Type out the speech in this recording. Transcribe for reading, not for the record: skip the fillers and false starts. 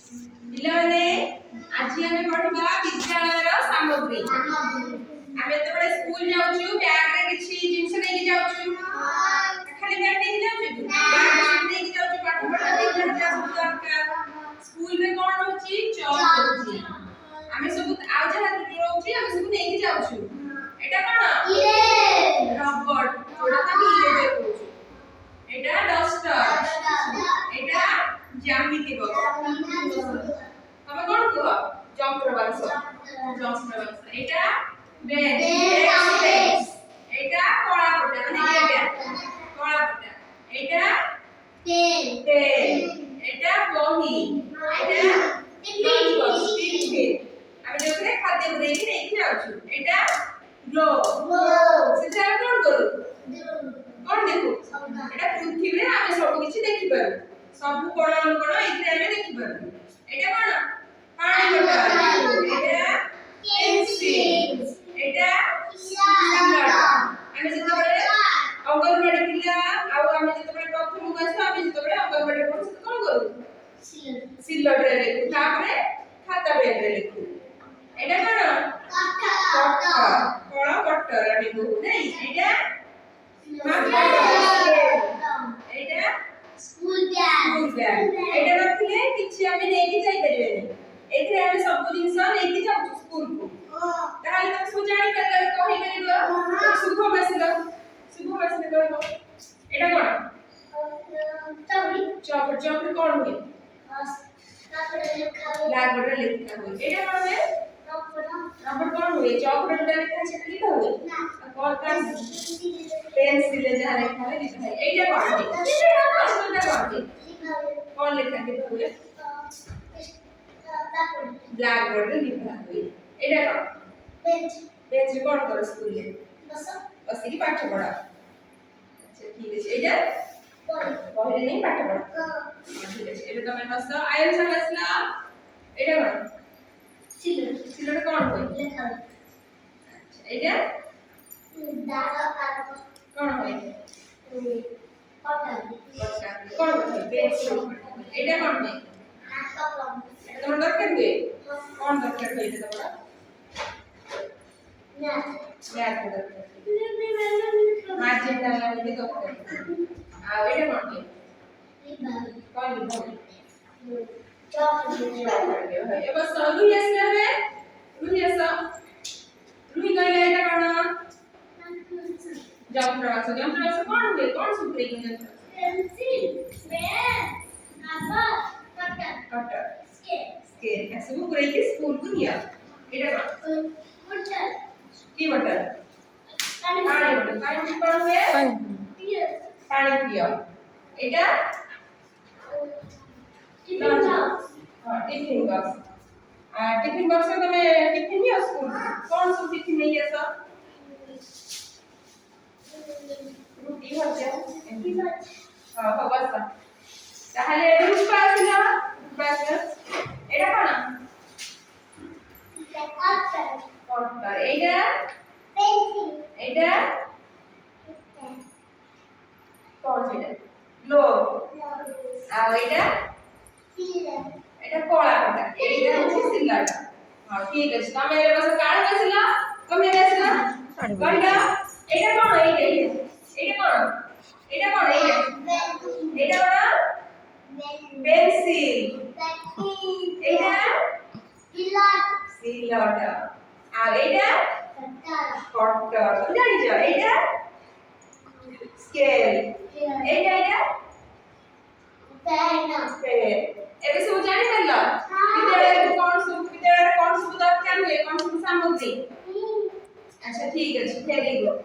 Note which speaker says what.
Speaker 1: ପିଲାମାନେ ଆଜି ଆମେ ପଢିବା ବିଦ୍ୟାଳୟର ସାମଗ୍ରୀ। ଆମେ ଯେତେବେଳେ ସ୍କୁଲ ଯାଉଛୁ ବ୍ୟାଗ ରେ କିଛି ଜିନିଷ ନେଇକି ଯାଉଛୁ। ଖାଲି ବ୍ୟାଗ ନେଇକି ଯାଉଛୁ ବ୍ୟାଗ ନେଇକି ଯାଉଛୁ ପାଠ ପଢା ନେଇକି ଯାଉଛୁ ଦରକାର। ସ୍କୁଲ ରେ କଣ ରହୁଛି ଚକ୍ ରହୁଛି। ଆମେ ସବୁ ଆଉ ଯାହା ରହୁଛି ଆମେ ସବୁ ନେଇକି ଯାଉଛୁ। ଏଟା କଣ ରବର ଯୋଉଟା ଆମେ ଇରେଜର କହୁଛୁ। ଏଟା ଡଷ୍ଟର ଏଟା ଜ୍ୟାମିତି ବକ୍ସ। ତମେ କଣ କୁହ ଯନ୍ତ୍ର ବାକ୍ସ। ଏଟା ବେଞ୍ଚ ଏଟା କଳା ପଟା ମାନେ ଏଟା କଳା ପଟା। ଏଟା ପେନ୍ ଏଟା ବହି ଏଟା ଲଞ୍ଚ ବକ୍ସ ଟିଫିନ ଆମେ ଯୋଉଥିରେ ଖାଦ୍ୟ ପୁରେଇକି ନେଇକି ଯାଉଛୁ। ଏଟା ଗ୍ଲୋବ ସେଟା କଣ କରୁ କଣ ଦେଖୁ ଏଟା ପୃଥିବୀରେ ଆମେ ସବୁ କିଛି ଦେଖିପାରୁ। ସବୁ କଣ ଅନୁକଣ ଏଇଥିରେ ଆମେ ଦେଖିପାରୁ। ଏଟା କଣ ପାଣି ବୋତଲ ଏଟା ପେନ୍ସିଲ ଏଟା ସିଲଟ। ଆମେ ଯେତେବେଳେ ଅଙ୍ଗନବାଡି ପିଲା ଆଉ ଆମେ ଯେତେବେଳେ ପ୍ରଥମକୁ ଆସୁ ଆମେ ଯେତେବେଳେ ଅଙ୍ଗନବାଡି ପଢୁ ସେତେବେଳେ କଣ କରୁ ସିଲଟରେ ଲେଖୁ ତାପରେ ଖାତା ପେନରେ ଲେଖୁ। ଏଟା କଣ କଳ କଟର ଆମେ କହୁ ନାଇଁ। ଏଟା ଏଇଟା ସ୍କୁଲ ବ୍ୟାଗ। ଏଇଟା ରଖିଲେ କିଛି ଆମେ ନେଇକି ଯାଇପାରିବେନି। ଏଇଥିରେ ଆମେ ସବୁ ଜିନିଷ ନେଇକି ଯାଉଛୁ ସ୍କୁଲକୁ। ତାହେଲେ ତମେ ସବୁ ଜାଣିପାରିଲ କହିପାରିବ ଶୁଭମ ଆସିଲ କହିବ ଏଇଟା କଣ ଚକ୍ର କଣ ହୁଏ ବ୍ଲାକବୋର୍ଡରେ ଲେଖା ହୁଏ। ଏଇଟା କଣ ହୁଏ ରବର କଣ ହୁଏ ଚକ୍ର ଯୋଉଟା ଲେଖା ଅଛି ସେଟା ଲେଖା ହୁଏ पेंसिल जहां लिखा है लिखा है। एटा कौन है कौन लिखा है हुए ब्लैक बोर्ड रे लिखा हुए। एटा कौन बेंच कौन कर स्कूल ले बस की पाठ पढ़ा। अच्छा ठीक है एटा बही नहीं पाठ पढ़ा ठीक है। एबे तमे बस आयन सब असला। एटा कौन सिलर कौन हुए लिखा। अच्छा एटा कौन है कौन है पेंसिल एटा कौन है तमर दरकार हुए कौन दरकार हुए तमरा मैथ दरकार मार्जिन डालना भी दरकार। आ एटा कौन है कौन है चॉकलेट है। ए बस रुई असना है रुई कहले एटा कौन जंत्र बक्स कौन हुए कौन सूत्र के pencil pen rubber cutter scale ऐसे वो पूरे के स्कूल को लिया। एटा बोतल की बोतल पानी कौन हुए पानी पियो। एटा टिफिन बॉक्स टिफिन बॉक्स में तुम्हें टिफिन भी स्कूल कौन सा टिफिन नहीं है सर रुटी भजा हां हो बस তাহলে রূপা ছিল বাস এটা কোন কটর এইটা পেন্সিল এইটা কোন সেটা গ্লোব আর এইটা সিলার এটা কলা কাটা এইটা হচ্ছে সিলারটা। হ্যাঁ ঠিক আছে তুমি এর পাশে কার গেছিল তুমি গেছিল কোনটা এটা কোন এইটা কোন এটা কোন এটা কোন পেন্সিল এটা সিলট আর এটা কটর তুমি জানিছো এটা স্কেল এটা পেন ଏବେ ସବୁ ଜାଣି ପାରିଲ ବିଦ୍ୟାଳୟରେ କଣ ସବୁ ଦରକାର ହୁଏ କଣ ସବୁ ସାମଗ୍ରୀ। अच्छा ठीक है वेरी गुड।